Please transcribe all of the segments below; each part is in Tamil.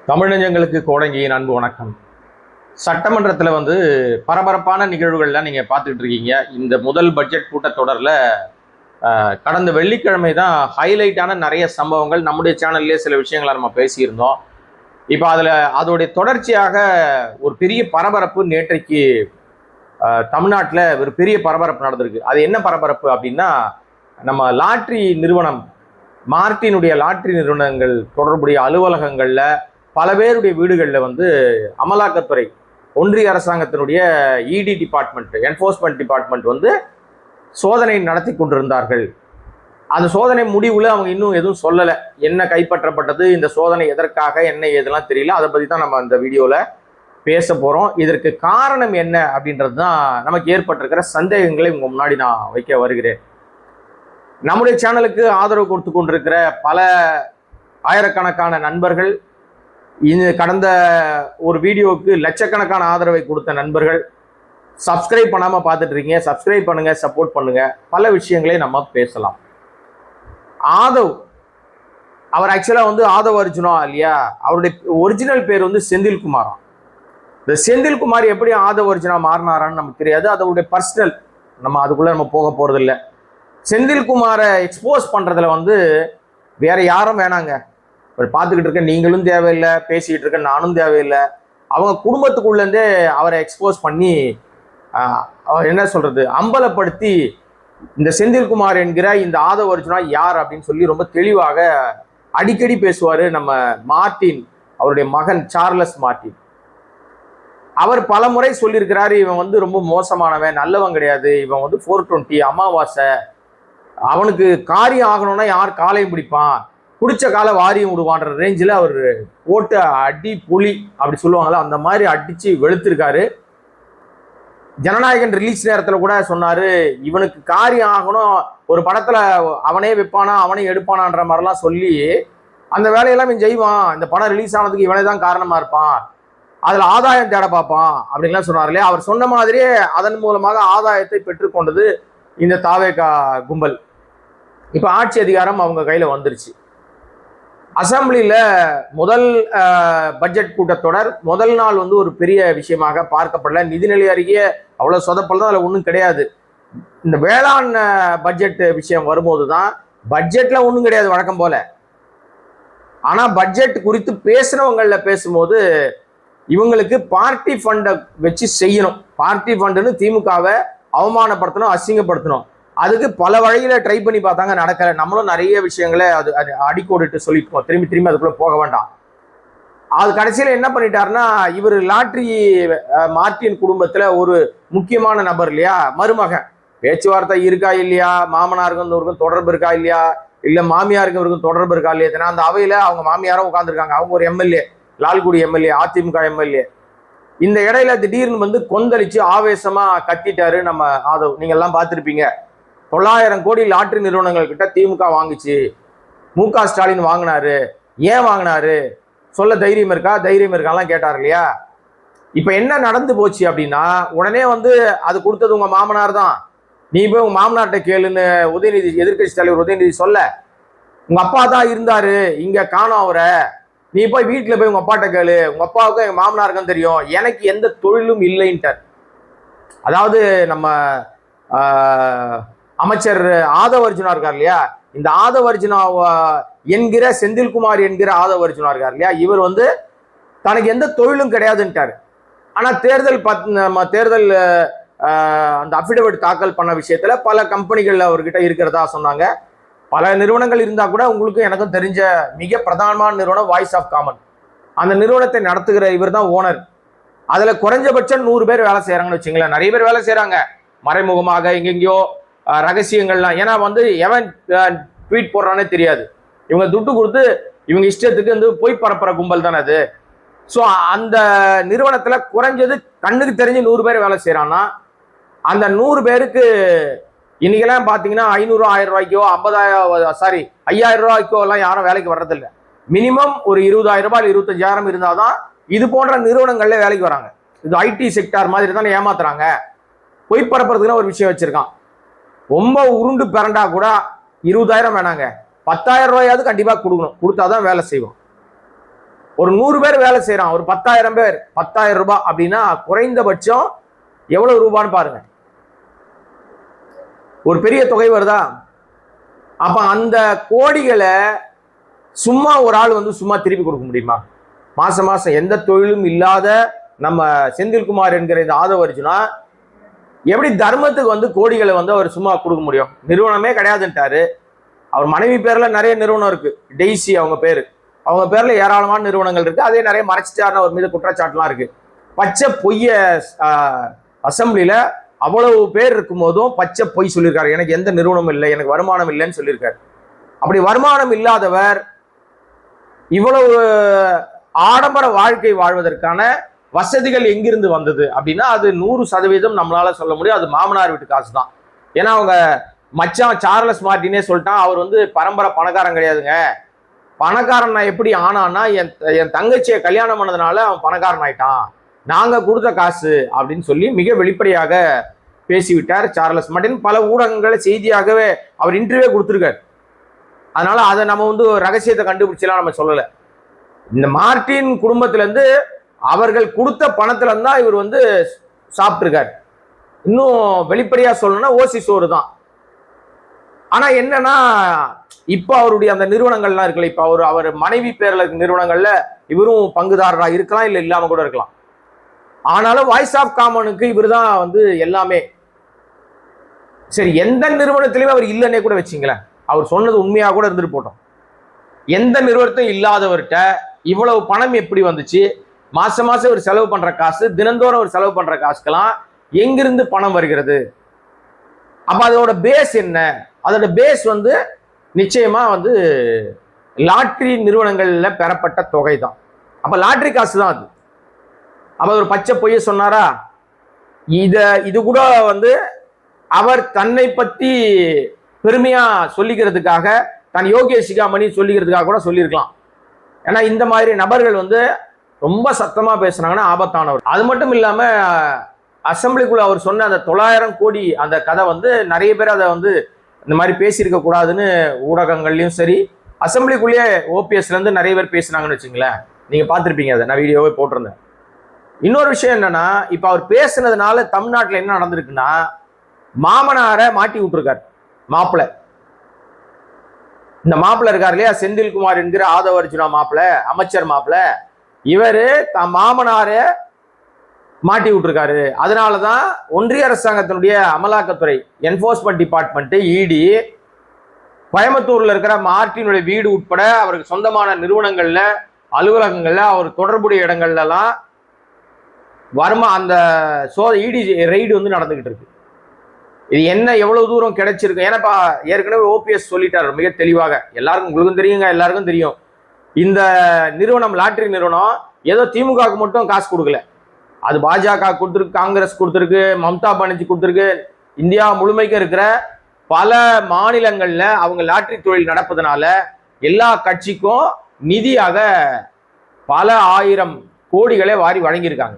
தமிழஞ்சங்களுக்கு கோடங்கியின் அன்பு வணக்கம். சட்டமன்றத்தில் பரபரப்பான நிகழ்வுகள்லாம் நீங்கள் பார்த்துக்கிட்டு இருக்கீங்க. இந்த முதல் பட்ஜெட் கூட்டத்தொடரில் கடந்த வெள்ளிக்கிழமை தான் ஹைலைட்டான நிறைய சம்பவங்கள் நம்முடைய சேனல்லே சில விஷயங்களை நம்ம பேசியிருந்தோம். இப்போ அதோடைய தொடர்ச்சியாக ஒரு பெரிய பரபரப்பு நேற்றைக்கு தமிழ்நாட்டில் ஒரு பெரிய பரபரப்பு நடந்திருக்கு. அது என்ன பரபரப்பு அப்படின்னா, நம்ம லாட்ரி நிறுவனம் மார்ட்டினுடைய லாட்ரி நிறுவனங்கள் தொடர்புடைய அலுவலகங்களில் பல பேருடைய வீடுகளில் அமலாக்கத்துறை ஒன்றிய அரசாங்கத்தினுடைய இடி டிபார்ட்மெண்ட் என்ஃபோர்ஸ்மெண்ட் டிபார்ட்மெண்ட் சோதனை நடத்தி கொண்டிருந்தார்கள். அந்த சோதனை முடிவில் அவங்க இன்னும் எதுவும் சொல்லலை. என்ன கைப்பற்றப்பட்டது, இந்த சோதனை எதற்காக, என்ன ஏதெல்லாம் தெரியல. அதை பற்றி தான் நம்ம இந்த வீடியோவில் பேச போகிறோம். இதற்கு காரணம் என்ன அப்படின்றது தான் நமக்கு ஏற்பட்டிருக்கிற சந்தேகங்களை உங்கள் முன்னாடி நான் வைக்க வருகிறேன். நம்முடைய சேனலுக்கு ஆதரவு கொடுத்து கொண்டிருக்கிற பல ஆயிரக்கணக்கான நண்பர்கள், கடந்த ஒரு வீடியோவுக்கு லட்சக்கணக்கான ஆதரவை கொடுத்த நண்பர்கள், சப்ஸ்கிரைப் பண்ணாமல் பார்த்துட்டு இருக்கீங்க. சப்ஸ்கிரைப் பண்ணுங்க, சப்போர்ட் பண்ணுங்க. பல விஷயங்களை நம்ம பேசலாம். ஆதவ் அவர் ஆக்சுவலாக ஆதவ் அர்ஜுனா இல்லையா, அவருடைய ஒரிஜினல் பேர் செந்தில்குமாரா. இந்த செந்தில்குமார் எப்படி ஆதவ் அர்ஜுனா மாறினாரான்னு நமக்கு தெரியாது. அதோடைய பர்சனல், நம்ம அதுக்குள்ளே நம்ம போக போகிறது இல்லை. செந்தில்குமாரை எக்ஸ்போஸ் பண்ணுறதுல வேற யாரும் வேணாங்க. பார்த்துக்கிட்டு இருக்க நீங்களும் தேவையில்லை, பேசிக்கிட்டு இருக்க நானும் தேவையில்லை. அவங்க குடும்பத்துக்குள்ளேருந்தே அவரை எக்ஸ்போஸ் பண்ணி என்ன சொல்கிறது, அம்பலப்படுத்தி இந்த செந்தில்குமார் என்கிற இந்த ஆதவ் அர்ஜுனா யார் அப்படின்னு சொல்லி ரொம்ப தெளிவாக அடிக்கடி பேசுவார் நம்ம மார்ட்டின், அவருடைய மகன் சார்லஸ் மார்ட்டின். அவர் பல முறை சொல்லியிருக்கிறாரு, இவன் ரொம்ப மோசமானவன், நல்லவன் கிடையாது, இவன் 420 அமாவாசை, அவனுக்கு காரியம் ஆகணும்னா யார் காலையும் பிடிப்பான், பிடிச்ச காலை வாரியும் விடுவான்ற ரேஞ்சில் அவர் போட்டு அடி புலி அப்படி சொல்லுவாங்களா, அந்த மாதிரி அடித்து வெளுத்திருக்காரு. ஜனநாயகன் ரிலீஸ் நேரத்தில் கூட சொன்னார், இவனுக்கு காரியம் ஆகணும், ஒரு படத்தில் அவனே வைப்பானா அவனே எடுப்பானான்ற மாதிரிலாம் சொல்லி அந்த வேலையெல்லாம் இவன் செய்வான், இந்த படம் ரிலீஸ் ஆனதுக்கு இவனே தான் காரணமாக இருப்பான், அதில் ஆதாயம் தேட பார்ப்பான் அப்படின்லாம் சொன்னார் இல்லையா. அவர் சொன்ன மாதிரியே அதன் மூலமாக ஆதாயத்தை பெற்றுக்கொண்டது இந்த தாவேகா கும்பல். இப்போ ஆட்சி அதிகாரம் அவங்க கையில் வந்துருச்சு. அசம்பிளியில் முதல் பட்ஜெட் கூட்டத்தொடர் முதல் நாள் ஒரு பெரிய விஷயமாக பார்க்கப்படல. நிதிநிலை அறிக்கையே அவ்வளோ சொதப்பல் தான், அதில் ஒன்றும் கிடையாது. இந்த வேளாண் பட்ஜெட் விஷயம் வரும்போது தான் பட்ஜெட்டில் ஒன்றும் கிடையாது வழக்கம் போல. ஆனால் பட்ஜெட் குறித்து பேசுகிறவங்களில் பேசும்போது இவங்களுக்கு பார்ட்டி ஃபண்டை வச்சு செய்யணும், பார்ட்டி ஃபண்டுன்னு திமுகவை அவமானப்படுத்தணும், அசிங்கப்படுத்தணும். அதுக்கு பல வழியில ட்ரை பண்ணி பார்த்தாங்க, நடக்கல. நம்மளும் நிறைய விஷயங்களை அது அடிக்கோடிட்டு சொல்லிட்டு திரும்பி அதுக்குள்ள போக வேண்டாம். அது கடைசியில் என்ன பண்ணிட்டாருன்னா, இவர் லாட்ரி மார்ட்டின் குடும்பத்துல ஒரு முக்கியமான நபர் இல்லையா, மருமகன். பேச்சுவார்த்தை இருக்கா இல்லையா, மாமனாருக்கும் தொடர்பு இருக்கா இல்லையா, இல்ல மாமியாருக்கும் தொடர்பு இருக்கா இல்லையா. அந்த அவையில அவங்க மாமியாரும் உட்காந்துருக்காங்க, அவங்க ஒரு MLA, Lalgudi MLA, AIADMK MLA. இந்த இடையில திடீர்னு கொந்தளிச்சு ஆவேசமா கத்திட்டாரு நம்ம ஆதவ். நீங்க எல்லாம் பார்த்துருப்பீங்க. 900 கோடி லாட்ரி நிறுவனங்கள் கிட்ட திமுக வாங்குச்சு, மு.க. ஸ்டாலின் வாங்கினாரு, ஏன் வாங்கினாரு, சொல்ல தைரியம் இருக்கா, தைரியம் இருக்காலாம் கேட்டார் இல்லையா. இப்ப என்ன நடந்து போச்சு அப்படின்னா, உடனே அது கொடுத்தது உங்க மாமனார் தான், நீ போய் உங்க மாமனார்கிட்ட கேளுன்னு உதயநிதி, எதிர்கட்சி தலைவர் உதயநிதி சொல்ல, உங்க அப்பா தான் இருந்தாரு இங்க காணோம் அவரை, நீ போய் வீட்டுல போய் உங்க அப்பாட்ட கேளு, உங்க அப்பாவுக்கும் எங்க மாமனாருக்கும் தெரியும், எனக்கு எந்த தொழிலும் இல்லைன்ட்டார். அதாவது நம்ம அமைச்சர் ஆதவ் அர்ஜுனா இருக்கார் இல்லையா, இந்த ஆதவ் அர்ஜுனா என்கிற செந்தில்குமார் என்கிற ஆதவ் அர்ஜுனா இருக்கார் இல்லையா, இவர் தனக்கு எந்த தொழிலும் கிடையாதுன்ட்டார். ஆனா தேர்தல் அந்த அபிடவிட் தாக்கல் பண்ண விஷயத்துல பல கம்பெனிகள் அவர்கிட்ட இருக்கிறதா சொன்னாங்க. பல நிறுவனங்கள் இருந்தா கூட உங்களுக்கு எனக்கும் தெரிஞ்ச மிக பிரதானமான நிறுவனம் வாய்ஸ் ஆஃப் காமன். அந்த நிறுவனத்தை நடத்துகிற இவர் தான் ஓனர். அதுல குறைஞ்சபட்சம் 100 பேர் வேலை செய்யறாங்கன்னு வச்சுங்களேன். நிறைய பேர் வேலை செய்யறாங்க மறைமுகமாக, எங்கெங்கயோ ரகசியங்கள்லாம். ஏன்னா எவன் ட்வீட் போடுறானே தெரியாது. இவங்க துட்டு கொடுத்து இவங்க இஷ்டத்துக்கு போய் பரப்புற கும்பல் தானே அது. ஸோ அந்த நிறுவனத்துல குறைஞ்சது கண்ணுக்கு தெரிஞ்சு 100 பேர் வேலை செய்யறான்னா, அந்த 100 பேருக்கு இன்னைக்கெல்லாம் பாத்தீங்கன்னா 500, 1000 ரூபாய்க்கோ 5000 ரூபாய்க்கோ எல்லாம் யாரும் வேலைக்கு வர்றதில்லை. மினிமம் ஒரு 20,000 ரூபாய் 25,000 இருந்தாதான் இது போன்ற நிறுவனங்கள்ல வேலைக்கு வராங்க. இது ஐடி செக்டார் மாதிரி தானே ஏமாத்துறாங்க. பொய் பரப்புறதுக்குன்னு ஒரு விஷயம் வச்சிருக்கான். ரொம்ப உருண்டு பிறண்டா கூட 20,000 வேணாங்க, 10,000 ரூபாயாவது கண்டிப்பா கொடுக்கணும், கொடுத்தாதான் வேலை செய்வோம். ஒரு 100 பேர் வேலை செய்யறான், ஒரு 10,000 பேர், 10,000 ரூபாய் அப்படின்னா குறைந்தபட்சம் எவ்வளவு ரூபான்னு பாருங்க. ஒரு பெரிய தொகை வருதா? அப்ப அந்த கோடிகளை சும்மா ஒரு ஆள் வந்து சும்மா திருப்பி கொடுக்க முடியுமா? மாசம் மாசம் எந்த தொழிலும் இல்லாத நம்ம செந்தில்குமார் என்கிற இந்த ஆதவ அர்ஜுனா எப்படி தர்மத்துக்கு வந்து கோடிகளை வந்து அவர் சும்மா கொடுக்க முடியும்? நிறுவனமே கிடையாதுன்ட்டாரு. அவர் மனைவி பேர்ல நிறைய நிறுவனம் இருக்கு, டெய்ஸி அவங்க பேரு, அவங்க பேர்ல ஏராளமான நிறுவனங்கள் இருக்கு. அதே நிறைய மறைச்சிட்டாருன்னு அவர் மீது குற்றச்சாட்டுலாம் இருக்கு. பச்சை பொய்ய அசம்பிளில அவ்வளவு பேர் இருக்கும் போதும் பச்சை பொய் சொல்லியிருக்காரு, எனக்கு எந்த நிறுவனமும் இல்லை, எனக்கு வருமானம் இல்லைன்னு சொல்லியிருக்காரு. அப்படி வருமானம் இல்லாதவர் இவ்வளவு ஆடம்பர வாழ்க்கை வாழ்வதற்கான வசதிகள் எங்கிருந்து வந்தது அப்படின்னா அது 100% நம்மளால சொல்ல முடியும், அது மாமனார் வீட்டு காசு தான். ஏன்னா அவங்க மச்சான் சார்லஸ் மார்டினே சொல்லிட்டான், அவர் வந்து பரம்பரை பணக்காரன் கிடையாதுங்க, பணக்காரன் நான் எப்படி ஆனான்னா என் தங்கச்சியை கல்யாணம் பண்ணதுனால அவன் பணக்காரன் ஆயிட்டான், நாங்க கொடுத்த காசு அப்படின்னு சொல்லி மிக வெளிப்படையாக பேசிவிட்டார் சார்லஸ் மார்டின். பல ஊடகங்களை செய்தியாகவே அவர் இன்டர்வியூ கொடுத்துருக்காரு. அதனால அதை நம்ம வந்து ரகசியத்தை கண்டுபிடிச்சலாம் நம்ம சொல்லலை. இந்த மார்டின் குடும்பத்துல இருந்து அவர்கள் கொடுத்த பணத்துல இருந்தா இவர் வந்து சாப்பிட்டுருக்காரு. இன்னும் வெளிப்படையா சொல்லணும்னா ஓசி சோறு தான். ஆனா என்னன்னா இப்ப அவருடைய அந்த நிறுவனங்கள்லாம் இருக்குல்ல, இப்ப அவர் மனைவி பேர்ல இருக்க நிறுவனங்கள்ல இவரும் பங்குதாரரா இருக்கலாம், இல்ல இல்லாம கூட இருக்கலாம். ஆனாலும் வாய்ஸ் ஆஃப் காமனுக்கு இவர் தான் வந்து எல்லாமே. சரி, எந்த நிறுவனத்திலுமே அவர் இல்லைன்னே கூட வச்சுங்களேன், அவர் சொன்னது உண்மையா கூட இருந்துட்டு போட்டோம். எந்த நிறுவனத்தையும் இல்லாதவர்கிட்ட இவ்வளவு பணம் எப்படி வந்துச்சு? மாசம் மாசம் ஒரு செலவு பண்ற காசு, தினந்தோறும் ஒரு செலவு பண்ற காசுக்கெல்லாம் எங்கிருந்து பணம் வருகிறது? அப்ப அதோட பேஸ் என்ன? அதோட பேஸ் வந்து நிச்சயமா வந்து லாட்டரி நிறுவனங்கள்ல பெறப்பட்ட தொகை தான். அப்ப லாட்டரி காசு தான் அது. அப்ப ஒரு பச்சை பொய்ய சொன்னாரா? இது கூட வந்து அவர் தன்னை பத்தி பெருமையா சொல்லிக்கிறதுக்காக, தான் யோகேஷ் சிகாமணி சொல்லிக்கிறதுக்காக கூட சொல்லியிருக்கலாம். ஏன்னா இந்த மாதிரி நபர்கள் வந்து ரொம்ப சத்தமா பேசுனாங்கன்னா ஆபத்தானவர். அது மட்டும் இல்லாம அசம்பிளிக்குள்ள அவர் சொன்ன அந்த 900 கோடி அந்த கதை வந்து நிறைய பேர் அதை வந்து இந்த மாதிரி பேசியிருக்க கூடாதுன்னு ஊடகங்கள்லயும் சரி, அசம்பிளிக்குள்ளேயே ஓபிஎஸ்ல இருந்து நிறைய பேர் பேசினாங்கன்னு வச்சுங்களேன். நீங்க பார்த்துருப்பீங்க, அதை நான் வீடியோவே போட்டிருந்தேன். இன்னொரு விஷயம் என்னன்னா, இப்ப அவர் பேசுனதுனால தமிழ்நாட்டில் என்ன நடந்திருக்குன்னா, மாமனாரை மாட்டி விட்டுருக்காரு மாப்பிள்ளை. இந்த மாப்பிள்ளை இருக்காரு இல்லையா, செந்தில்குமார் என்கிற ஆதவ அர்ஜுனா மாப்பிள்ளை, அமைச்சர் மாப்பிள்ளை, இவரு மாமனார மாட்டி விட்டுருக்காரு. அதனாலதான் ஒன்றிய அரசாங்கத்தினுடைய அமலாக்கத்துறை, என்போர்ஸ்மெண்ட் டிபார்ட்மெண்ட், இடி கோயம்புத்தூர்ல இருக்கிற மார்டினுடைய வீடு உட்பட அவருக்கு சொந்தமான நிறுவனங்கள்ல, அலுவலகங்கள்ல, அவர் தொடர்புடைய இடங்கள்ல எல்லாம் அந்த இடி ரெய்டு வந்து நடந்துகிட்டு இருக்கு. இது என்ன எவ்வளவு தூரம் கிடைச்சிருக்கு? ஏன்னா ஏற்கனவே ஓபிஎஸ் சொல்லிட்டாரு மிக தெளிவாக, எல்லாருக்கும் உங்களுக்கும் தெரியுங்க, எல்லாருக்கும் தெரியும், இந்த நிறுவனம் லாட்டரி நிறுவனம் ஏதோ திமுகவுக்கு மட்டும் காசு கொடுக்கல, அது பாஜக கொடுத்துருக்கு, காங்கிரஸ் கொடுத்துருக்கு, மம்தா பானர்ஜி கொடுத்துருக்கு, இந்தியா முழுமைக்கு இருக்கிற பல மாநிலங்கள்ல அவங்க லாட்டரி தொழில் நடப்பதனால எல்லா கட்சிக்கும் நிதியாக பல 1000 கோடிகளை வாரி வழங்கியிருக்காங்க.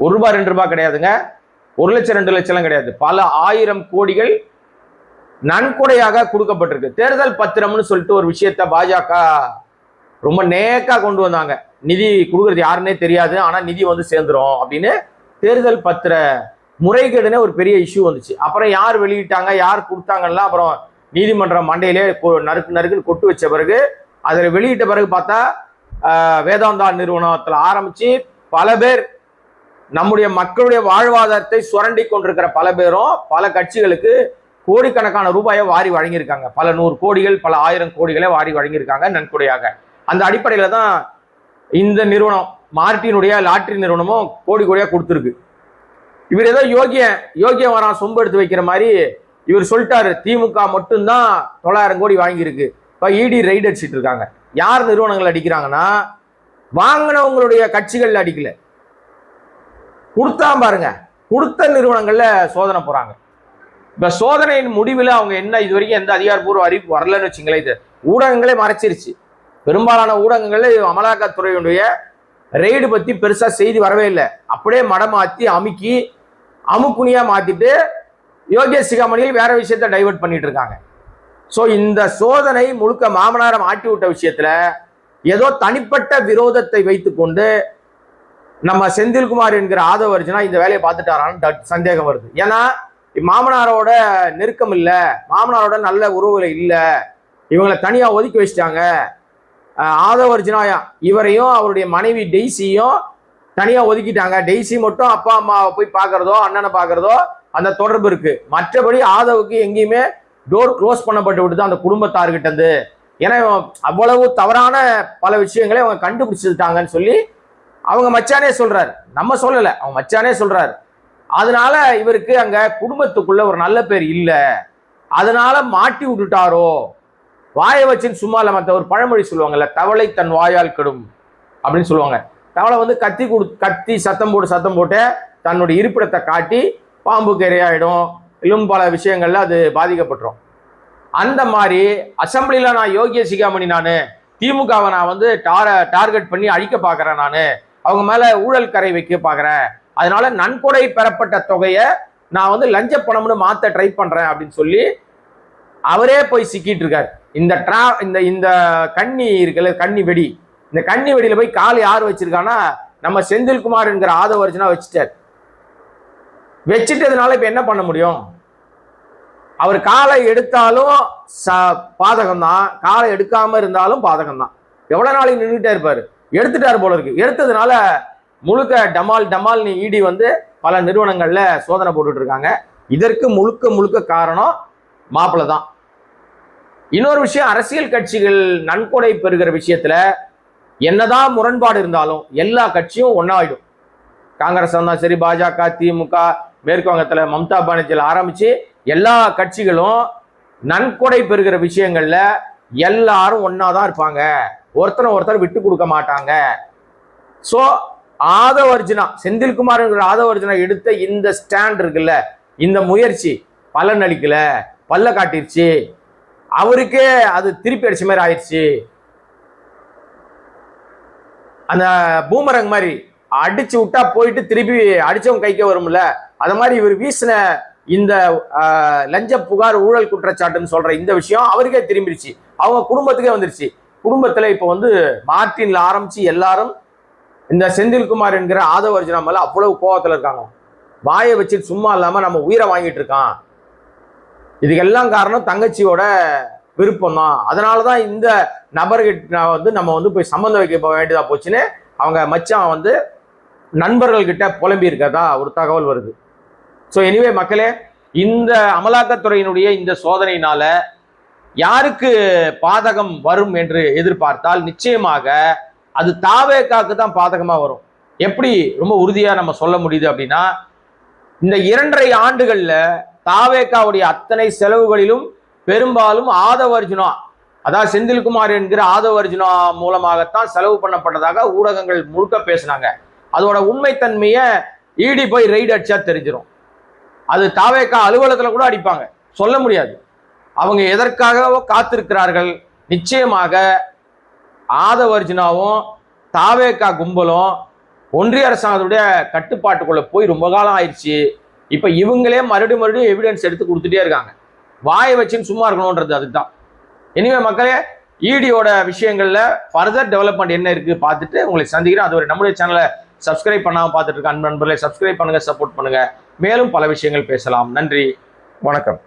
1 ரூபாய் 2 ரூபாய் கிடையாதுங்க, 1 லட்சம் 2 லட்சம் கிடையாது, பல 1000 கோடிகள் நன்கொடையாக கொடுக்கப்பட்டிருக்கு. தேர்தல் பத்திரம்னு சொல்லிட்டு ஒரு விஷயத்த பாஜக ரொம்ப நேக்கா கொண்டு வந்தாங்க. நிதி கொடுக்கறது யாருன்னே தெரியாது, ஆனா நிதி வந்து சேர்ந்துரும் அப்படின்னு தேர்தல் பத்திர முறைகேடுனே ஒரு பெரிய இஷ்யூ வந்துச்சு. அப்புறம் யார் வெளியிட்டாங்க, யார் கொடுத்தாங்கன்னா அப்புறம் நீதிமன்றம் மண்டையிலே நறுக்குன்னு கொட்டு வச்ச பிறகு, அதில் வெளியிட்ட பிறகு பார்த்தா வேதாந்தா நிறுவனத்தில் ஆரம்பிச்சு பல பேர், நம்முடைய மக்களுடைய வாழ்வாதாரத்தை சுரண்டி கொண்டிருக்கிற பல பேரும் பல கட்சிகளுக்கு கோடிக்கணக்கான ரூபாயை வாரி வழங்கியிருக்காங்க. பல 100 கோடிகள், பல 1000 கோடிகளை வாரி வழங்கியிருக்காங்க நன்கொடையாக. அந்த அடிப்படையில தான் இந்த நிறுவனம், மார்டினுடைய லாட்டரி நிறுவனமும் கோடி கோடியா கொடுத்துருக்கு. இவர் ஏதோ யோகியம் வரான் சொம்பு எடுத்து வைக்கிற மாதிரி இவர் சொல்லிட்டாரு, திமுக மட்டும்தான் 900 கோடி வாங்கியிருக்கு. இப்போ இடி ரைட் அடிச்சிட்டு இருக்காங்க. யார் நிறுவனங்கள் அடிக்கிறாங்கன்னா, வாங்கினவங்களுடைய கட்சிகள் அடிக்கல, கொடுத்தா பாருங்க, கொடுத்த நிறுவனங்கள்ல சோதனை போறாங்க. இப்ப சோதனையின் முடிவில் அவங்க என்ன, இது வரைக்கும் எந்த அதிகாரப்பூர்வ அறிவிப்பு வரலன்னு வச்சுங்களேன். இது ஊடகங்களே மறைச்சிருச்சு. பெரும்பாலான ஊடகங்கள்ல அமலாக்கத்துறையுடைய ரெய்டு பத்தி பெருசா செய்தி வரவே இல்லை. அப்படியே மடமாத்தி அமுக்குனியா மாத்திட்டு யோகேஷ் சிகாமணியில் வேற விஷயத்த டைவர்ட் பண்ணிட்டு இருக்காங்க. ஸோ இந்த சோதனை முழுக்க மாமனாரை மாட்டி விட்ட விஷயத்துல ஏதோ தனிப்பட்ட விரோதத்தை வைத்துக்கொண்டு நம்ம செந்தில்குமார் என்கிற ஆதவ அர்ஜுனா இந்த வேலையை பார்த்துட்டாரான்னு சந்தேகம் வருது. ஏன்னா மாமனாரோட நெருக்கம் இல்லை, மாமனாரோட நல்ல உறவுல இல்லை, இவங்களை தனியா ஒதுக்கி வச்சிட்டாங்க. ஆதவ அர்ஜுனா இவரையும் அவருடைய மனைவி டெய்ஸியும் தனியா ஒதுக்கிட்டாங்க. டெய்ஸி மட்டும் அப்பா அம்மாவை போய் பார்க்கறதோ அண்ணனை பார்க்கறதோ அந்த தொடர்பு இருக்கு. மற்றபடி ஆதவுக்கு எங்கேயுமே டோர் க்ளோஸ் பண்ணப்பட்டு விட்டுதான் அந்த குடும்பத்தார்கிட்ட இருந்து. ஏன்னா அவ்வளவு தவறான பல விஷயங்களை அவங்க கண்டுபிடிச்சிட்டாங்கன்னு சொல்லி அவங்க மச்சானே சொல்றாரு, நம்ம சொல்லல, அவங்க மச்சானே சொல்றாரு. அதனால இவருக்கு அங்க குடும்பத்துக்குள்ள ஒரு நல்ல பேர் இல்லை, அதனால மாட்டி விட்டுட்டாரோ. வாயை வச்சுன்னு சும்மா இல்ல. மற்ற ஒரு பழமொழி சொல்லுவாங்கல்ல, தவளை தன் வாயால் கெடும் அப்படின்னு சொல்லுவாங்க. தவளை வந்து கத்தி சத்தம் போட்டு தன்னுடைய இருப்பிடத்தை காட்டி பாம்புக்கு இரையாயிடும், இன்னும் பல விஷயங்கள்ல அது பாதிக்கப்பட்டுரும். அந்த மாதிரி அசம்பிளில நான் யோகிய சிகாமணி, நான் திமுகவை நான் வந்து டார்கெட் பண்ணி அழிக்க பாக்குறேன், நான் அவங்க மேல ஊழல் கரை வைக்க பாக்குறேன், அதனால நன்கொடை பெறப்பட்ட தொகையை நான் வந்து லஞ்ச பணம்னு மாத்த ட்ரை பண்றேன் அப்படின்னு சொல்லி அவரே போய் சிக்கிட்டு இருக்காரு. இந்த கன்னி இருக்குல்ல, கன்னி வெடி, இந்த கன்னி வெடியில போய் கால் யார் வச்சிருக்கான்னா நம்ம செந்தில்குமார் என்கிற ஆதவ அர்ஜுனா வச்சுட்டதுனால இப்ப என்ன பண்ண முடியும்? அவர் காலை எடுத்தாலும் பாதகம் தான், காலை எடுக்காம இருந்தாலும் பாதகம் தான். எவ்வளவு நாளைக்கு நின்றுட்டே இருப்பாரு? எடுத்துட்டாரு போல இருக்கு. எடுத்ததுனால முழுக்க டமால் நீ இடி வந்து பல நிறுவனங்கள்ல சோதனை போட்டுட்டு இருக்காங்க. இதற்கு முழுக்க காரணம் மாப்பிள்ளை தான். இன்னொரு விஷயம், அரசியல் கட்சிகள் நன்கொடை பெறுகிற விஷயத்துல என்னதான் முரண்பாடு இருந்தாலும் எல்லா கட்சியும் ஒன்னாயிடும். காங்கிரஸ் தான் சரி, பாஜக, திமுக, மேற்கு வங்கத்துல மம்தா பானர்ஜியில் ஆரம்பிச்சு எல்லா கட்சிகளும் நன்கொடை பெறுகிற விஷயங்கள்ல எல்லாரும் ஒன்னாதான் இருப்பாங்க, ஒருத்தர் விட்டு கொடுக்க மாட்டாங்க. சோ ஆதவ அர்ஜுனா, செந்தில்குமார் ஆதவ அர்ஜுனா எடுத்த இந்த ஸ்டாண்ட் இருக்குல்ல, இந்த முயற்சி பலன் அளிக்கல, பல்ல காட்டிருச்சு, அவருக்கே அது திருப்பி அடிச்ச மாதிரி ஆயிடுச்சு. அந்த பூமரங் மாதிரி அடிச்சு விட்டா போயிட்டு திருப்பி அடிச்சவங்க கைக்க வரும்ல, அது மாதிரி இவர் வீசின இந்த லஞ்ச புகார் ஊழல் குற்றச்சாட்டுன்னு சொல்ற இந்த விஷயம் அவருக்கே திரும்பிடுச்சு, அவங்க குடும்பத்துக்கே வந்துருச்சு. குடும்பத்துல இப்ப வந்து மார்டின்ல ஆரம்பிச்சு எல்லாரும் இந்த செந்தில்குமார் என்கிற ஆதவ அர்ஜுனா மேல அவ்வளவு கோபத்துல இருக்காங்க. வாயை வச்சு சும்மா இல்லாம நம்ம உயிரை வாங்கிட்டு இருக்கான். இதுக்கெல்லாம் காரணம் தங்கச்சியோட விருப்பம் தான். அதனாலதான் இந்த நபர்கிட்ட வந்து நம்ம வந்து போய் சம்பந்தம் வைக்க வேண்டியதா போச்சுன்னு அவங்க மச்சான் வந்து நண்பர்கள் கிட்ட புலம்பி இருக்கிறதா ஒரு தகவல் வருது. ஸோ எனிவே மக்களே, இந்த அமலாக்கத்துறையினுடைய இந்த சோதனையினால யாருக்கு பாதகம் வரும் என்று எதிர்பார்த்தால் நிச்சயமாக அது தாவேகாக்கு தான் பாதகமா வரும். எப்படி ரொம்ப உறுதியா நம்ம சொல்ல முடியுது அப்படின்னா, இந்த 2.5 ஆண்டுகள்ல தாவேகாவுடைய அத்தனை செலவுகளிலும் பெரும்பாலும் ஆதவ அர்ஜுனா, அதாவது செந்தில்குமார் என்கிற ஆதவ அர்ஜுனா மூலமாகத்தான் செலவு பண்ணப்பட்டதாக ஊடகங்கள் முழுக்க பேசினாங்க. அதோட உண்மைத்தன்மையை இடி போய் ரெய்டு அடிச்சா தெரிஞ்சிடும். அது தாவேகா அலுவலகத்துல கூட அடிப்பாங்க, சொல்ல முடியாது. அவங்க எதற்காகவோ காத்திருக்கிறார்கள். நிச்சயமாக ஆதவ அர்ஜுனாவும் தாவேகா கும்பலும் ஒன்றிய அரசாங்கத்துடைய கட்டுப்பாட்டுக்குள்ள போய் ரொம்ப காலம் ஆயிடுச்சு. இப்ப இவங்களே மறுபடியும் எவிடன்ஸ் எடுத்து கொடுத்துட்டே இருக்காங்க. வாயை வச்சுன்னு சும்மா இருக்கணும்ன்றது அதுதான். இனிமே மக்களே, இடியோட விஷயங்கள்ல ஃபர்தர் டெவலப்மெண்ட் என்ன இருக்கு பார்த்துட்டு உங்களை சந்திக்கிறேன். அது ஒரு நம்முடைய சேனலை சப்ஸ்கிரைப் பண்ணாமல் பார்த்துட்டு இருக்க அன்பு நண்பர்களை சப்ஸ்கிரைப் பண்ணுங்க, சப்போர்ட் பண்ணுங்க. மேலும் பல விஷயங்கள் பேசலாம். நன்றி, வணக்கம்.